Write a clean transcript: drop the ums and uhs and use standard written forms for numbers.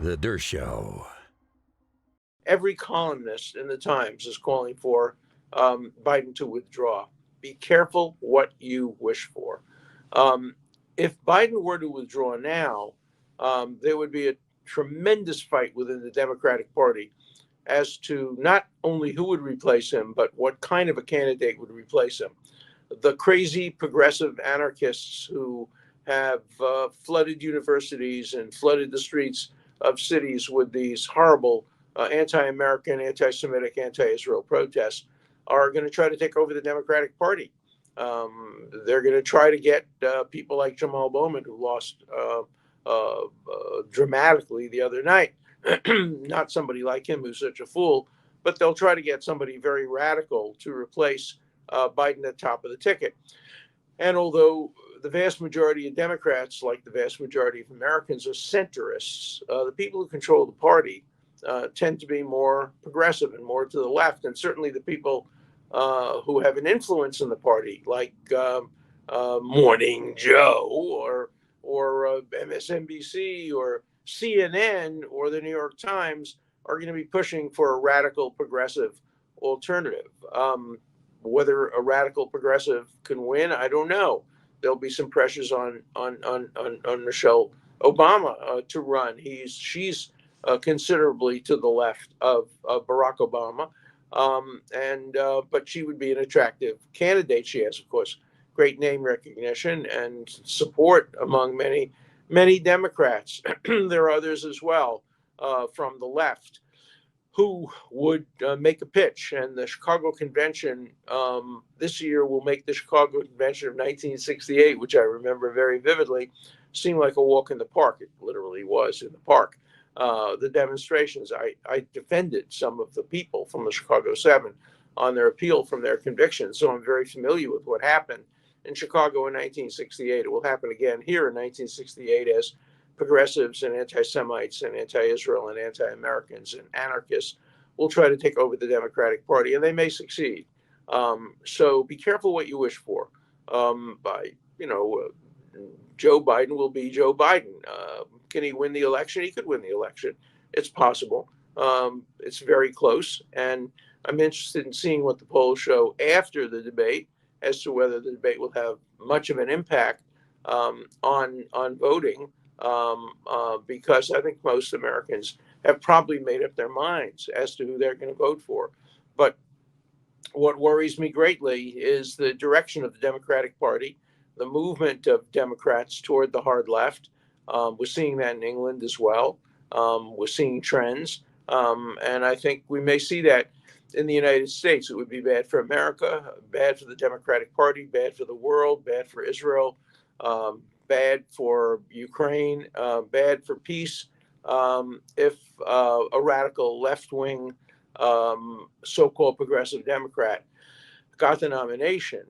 The Dershow. Every columnist in the Times is calling for Biden to withdraw. Be careful what you wish for. Um, if Biden were to withdraw now, there would be a tremendous fight within the Democratic Party as to not only who would replace him, but what kind of a candidate would replace him. The crazy progressive anarchists who have flooded universities and flooded the streets of cities with these horrible anti-American, anti-Semitic, anti-Israel protests are going to try to take over the Democratic Party. They're going to try to get people like Jamal Bowman, who lost dramatically the other night. Not somebody like him who's such a fool, but they'll try to get somebody very radical to replace Biden at the top of the ticket. And although the vast majority of Democrats, like the vast majority of Americans, are centrists, the people who control the party tend to be more progressive and more to the left. And certainly the people who have an influence in the party, like Morning Joe or MSNBC or CNN or the New York Times, are going to be pushing for a radical progressive alternative. Whether a radical progressive can win, I don't know. There'll be some pressures on Michelle Obama to run. She's considerably to the left of Barack Obama, and but she would be an attractive candidate. She has, of course, great name recognition and support among many Democrats. There are others as well from the left who would make a pitch. And the Chicago Convention this year will make the Chicago Convention of 1968, which I remember very vividly, seem like a walk in the park. It literally was in the park. The demonstrations, I defended some of the people from the Chicago Seven on their appeal from their convictions. So I'm very familiar with what happened in Chicago in 1968. It will happen again here in 1968 as progressives and anti-Semites and anti-Israel and anti-Americans and anarchists will try to take over the Democratic Party, and they may succeed. So be careful what you wish for. By Joe Biden will be Joe Biden. Can he win the election? He could win the election. It's possible. It's very close, and I'm interested in seeing what the polls show after the debate as to whether the debate will have much of an impact on voting. Because I think most Americans have probably made up their minds as to who they're going to vote for. But what worries me greatly is the direction of the Democratic Party, the movement of Democrats toward the hard left. We're seeing that in England as well. We're seeing trends. And I think we may see that in the United States. It would be bad for America, bad for the Democratic Party, bad for the world, bad for Israel. Bad for Ukraine, bad for peace, if a radical left-wing so-called progressive Democrat got the nomination.